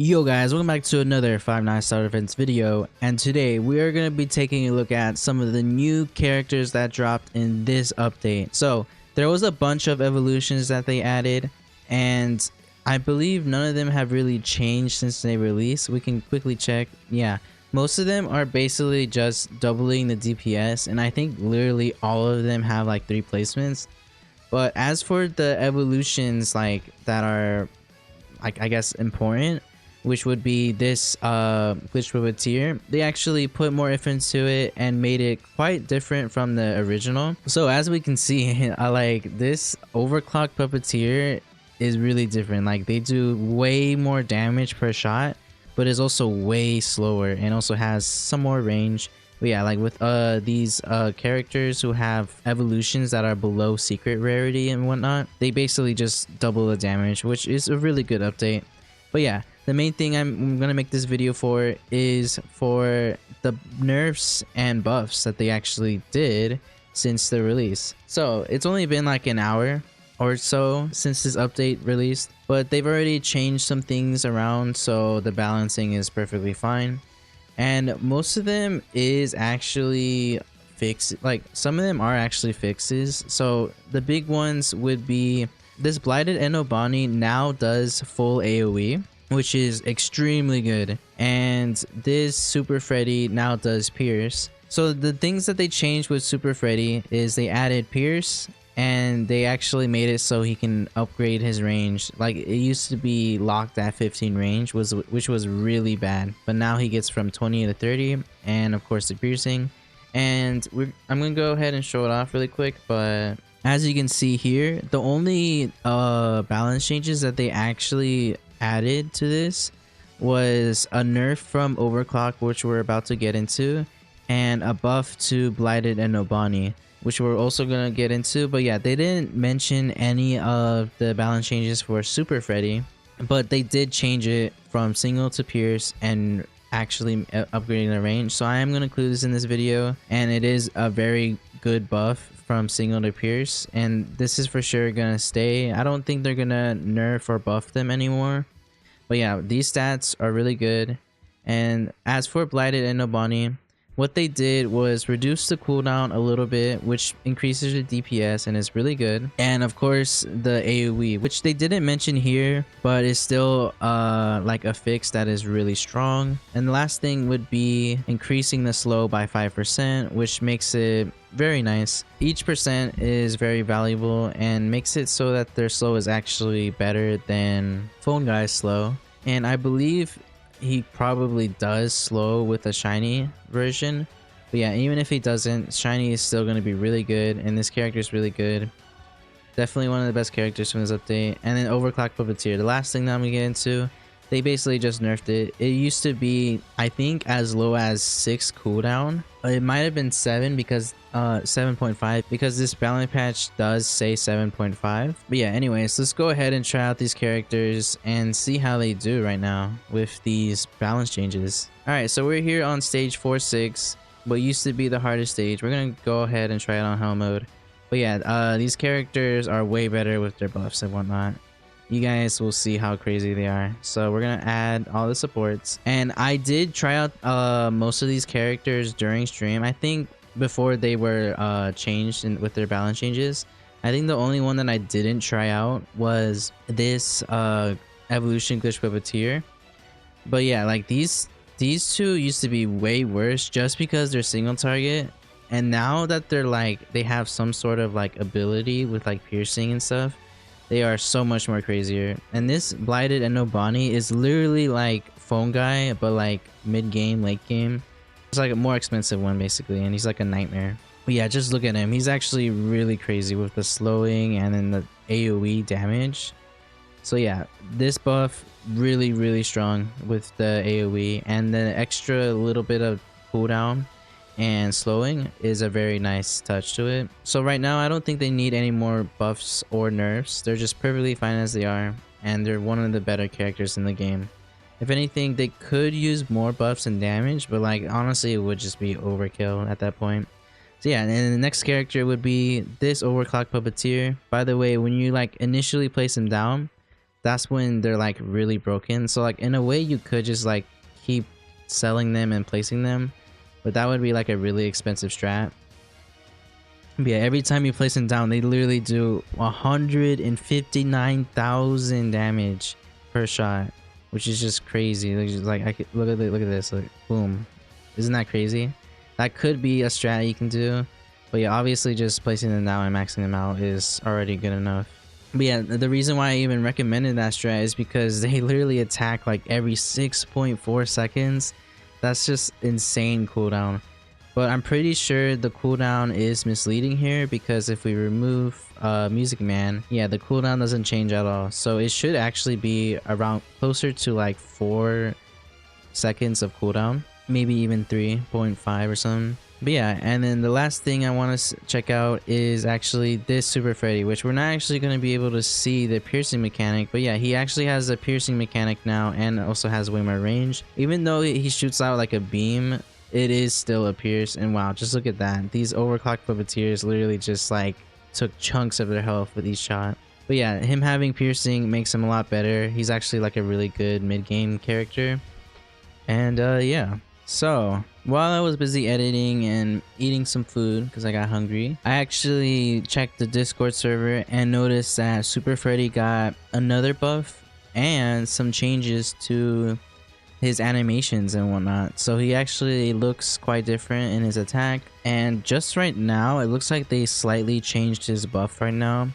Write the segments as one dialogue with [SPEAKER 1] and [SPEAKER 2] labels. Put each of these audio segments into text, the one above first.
[SPEAKER 1] Yo guys, welcome back to another Five Nights at Freddy's video, and today we are going to be taking a look at some of the new characters that dropped in this update. So there was a bunch of evolutions that they added, and I believe none of them have really changed since they released. We can quickly check. Yeah, most of them are basically just doubling the DPS, and I think literally all of them have like 3 placements. But as for the evolutions like that are like I guess important, which would be this glitch Puppeteer, they actually put more effort into it and made it quite different from the original. So as we can see, I like this Overclocked Puppeteer is really different. Like they do way more damage per shot, but is also way slower and also has some more range. But yeah, like with these characters who have evolutions that are below secret rarity and whatnot, they basically just double the damage, which is a really good update. But yeah, the main thing I'm gonna make this video for is for the nerfs and buffs that they actually did since the release. So it's only been like an hour or so since this update released, but they've already changed some things around, so the balancing is perfectly fine. And most of them is actually fixed. Like some of them are actually fixes. So the big ones would be this Blighted Endo now does full AoE, which is extremely good, and this Super Freddy now does Pierce. So the things that they changed with Super Freddy is they added Pierce, and they actually made it so he can upgrade his range. Like it used to be locked at 15 range, which was really bad, but now he gets from 20 to 30, and of course the piercing. And I'm gonna go ahead and show it off really quick, but as you can see here, the only balance changes that they actually added to this was a nerf from Overclock, which we're about to get into, and a buff to Blighted and Nobani, which we're also gonna get into. But yeah, they didn't mention any of the balance changes for Super Freddy, but they did change it from single to pierce and actually upgrading the range. So I am gonna include this in this video, and it is a very good buff from single to pierce, and this is for sure gonna stay. I don't think they're gonna nerf or buff them anymore, but yeah, these stats are really good. And as for Blighted and Nobani, what they did was reduce the cooldown a little bit, which increases the DPS and is really good. And of course the AoE, which they didn't mention here, but is still like a fix that is really strong. And the last thing would be increasing the slow by 5%, which makes it very nice. Each percent is very valuable and makes it so that their slow is actually better than Phone Guy's slow. And I believe he probably does slow with a shiny version, but yeah, even if he doesn't, shiny is still going to be really good, and this character is really good. Definitely one of the best characters from this update. And then Overclocked Puppeteer, the last thing that I'm gonna get into, they basically just nerfed it. It used to be, I think, as low as 6 cooldown. It might have been 7 because 7.5, because this balance patch does say 7.5. But yeah, anyways, let's go ahead and try out these characters and see how they do right now with these balance changes. Alright, so we're here on stage 4-6, what used to be the hardest stage. We're gonna go ahead and try it on hell mode. But yeah, these characters are way better with their buffs and whatnot. You guys will see how crazy they are. So we're gonna add all the supports, and I did try out most of these characters during stream. I think before they were changed with their balance changes. I think the only one that I didn't try out was this evolution glitch Puppeteer. But yeah, like these two used to be way worse just because they're single target, and now that they're like they have some sort of like ability with like piercing and stuff, they are so much more crazier. And this Blighted and Nobani is literally like Phone Guy, but like mid-game, late game. It's like a more expensive one basically, and he's like a nightmare. But yeah, just look at him. He's actually really crazy with the slowing and then the AoE damage. So yeah, this buff really strong with the AoE, and the extra little bit of cooldown and slowing is a very nice touch to it. So right now I don't think they need any more buffs or nerfs. They're just perfectly fine as they are, and they're one of the better characters in the game. If anything, they could use more buffs and damage, but like honestly it would just be overkill at that point. So yeah, and the next character would be this Overclocked Puppeteer. By the way, when you like initially place him down, that's when they're like really broken. So like in a way you could just like keep selling them and placing them, but that would be like a really expensive strat. But yeah, every time you place them down, they literally do 159,000 damage per shot, which is just crazy. Like I could, look at this, like boom, isn't that crazy? That could be a strat you can do, but yeah, obviously just placing them down and maxing them out is already good enough. But yeah, the reason why I even recommended that strat is because they literally attack like every 6.4 seconds. That's just insane cooldown. But I'm pretty sure the cooldown is misleading here, because if we remove Music Man, yeah, the cooldown doesn't change at all. So it should actually be around closer to like 4 seconds of cooldown, maybe even 3.5 or something. But yeah, and then the last thing I want to check out is actually this Super Freddy, which we're not actually going to be able to see the piercing mechanic. But yeah, he actually has a piercing mechanic now and also has way more range. Even though he shoots out like a beam, it is still a pierce. And wow, just look at that. These Overclocked Puppeteers literally just like took chunks of their health with each shot. But yeah, him having piercing makes him a lot better. He's actually like a really good mid-game character. And yeah. So, while I was busy editing and eating some food because I got hungry, I actually checked the Discord server and noticed that Super Freddy got another buff and some changes to his animations and whatnot. So he actually looks quite different in his attack. And just right now, it looks like they slightly changed his buff right now.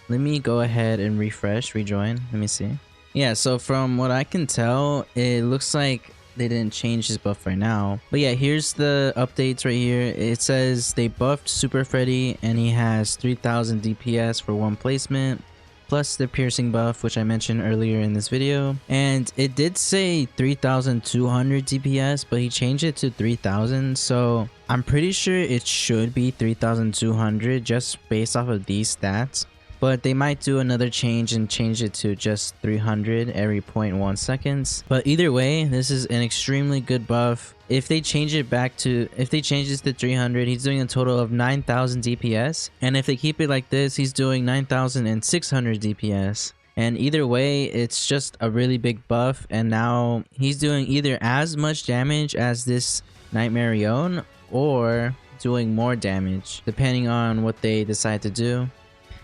[SPEAKER 1] Let me go ahead and rejoin. Let me see. Yeah, so from what I can tell, it looks like they didn't change his buff right now. But yeah, here's the updates right here. It says they buffed Super Freddy and he has 3000 DPS for one placement, plus the piercing buff, which I mentioned earlier in this video. And it did say 3200 DPS, but he changed it to 3000. So I'm pretty sure it should be 3200 just based off of these stats. But they might do another change and change it to just 300 every 0.1 seconds. But either way, this is an extremely good buff. If they change it to 300, he's doing a total of 9000 DPS. And if they keep it like this, he's doing 9600 DPS. And either way, it's just a really big buff. And now he's doing either as much damage as this Nightmare Rion, or doing more damage, depending on what they decide to do.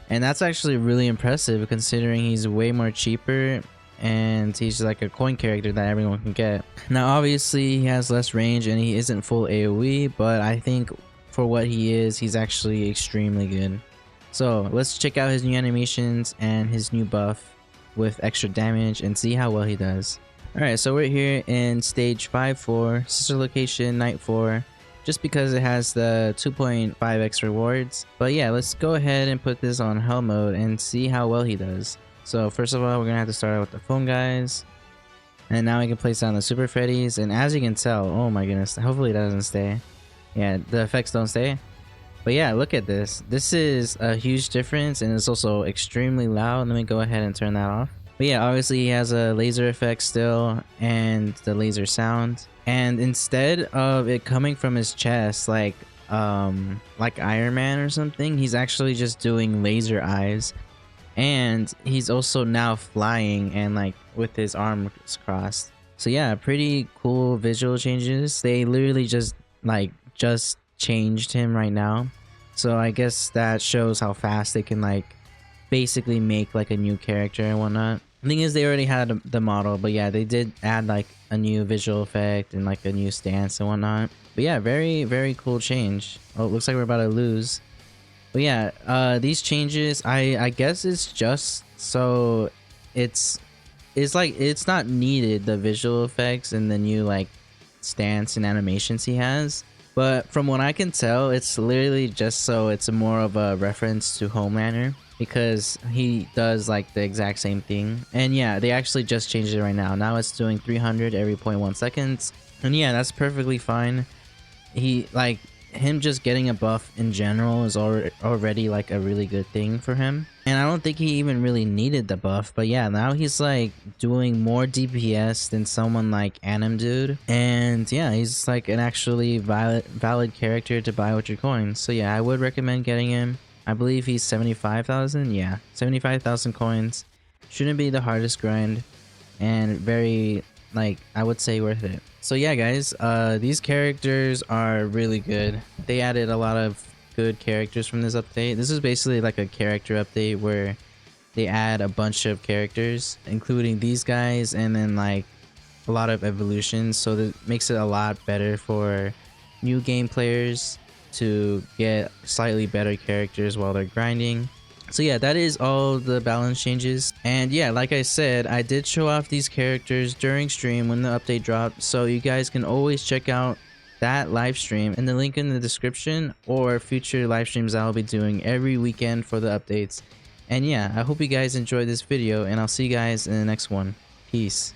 [SPEAKER 1] And that's actually really impressive considering he's way more cheaper and he's like a coin character that everyone can get. Now obviously he has less range and he isn't full AoE, but I think for what he is, he's actually extremely good. So let's check out his new animations and his new buff with extra damage and see how well he does. Alright, so we're here in stage 5-4, sister location, night 4. Just because it has the 2.5x rewards. But yeah, let's go ahead and put this on hell mode and see how well he does. So first of all, we're gonna have to start out with the phone guys. And now we can place down the Super Freddys. And as you can tell, oh my goodness, hopefully it doesn't stay. Yeah, the effects don't stay. But yeah, look at this. This is a huge difference and it's also extremely loud. Let me go ahead and turn that off. But yeah, obviously he has a laser effect still and the laser sound. And instead of it coming from his chest like Iron Man or something, he's actually just doing laser eyes. And he's also now flying and like with his arms crossed. So yeah, pretty cool visual changes. They literally just changed him right now. So I guess that shows how fast they can like basically make like a new character and whatnot. The thing is, they already had the model, but yeah, they did add like a new visual effect and like a new stance and whatnot. But yeah, very, very cool change. Oh, it looks like we're about to lose. But yeah, these changes, I guess it's just so it's like it's not needed, the visual effects and the new like stance and animations he has. But from what I can tell, it's literally just so it's more of a reference to Homelander, because he does like the exact same thing. And yeah, they actually just changed it right now. Now it's doing 300 every 0.1 seconds. And yeah, that's perfectly fine. Him just getting a buff in general is already like a really good thing for him. And I don't think he even really needed the buff. But yeah, now he's like doing more DPS than someone like Anim Dude. And yeah, he's like an actually valid character to buy with your coins. So yeah, I would recommend getting him. I believe he's 75,000. Yeah, 75,000 coins. Shouldn't be the hardest grind, and very, like, I would say worth it. So yeah guys, these characters are really good. They added a lot of good characters from this update. This is basically like a character update where they add a bunch of characters, including these guys, and then like a lot of evolutions, so that makes it a lot better for new game players to get slightly better characters while they're grinding. So yeah, that is all the balance changes. And yeah, like I said, I did show off these characters during stream when the update dropped, so you guys can always check out that live stream and the link in the description, or future live streams I'll be doing every weekend for the updates. And yeah, I hope you guys enjoyed this video, and I'll see you guys in the next one. Peace.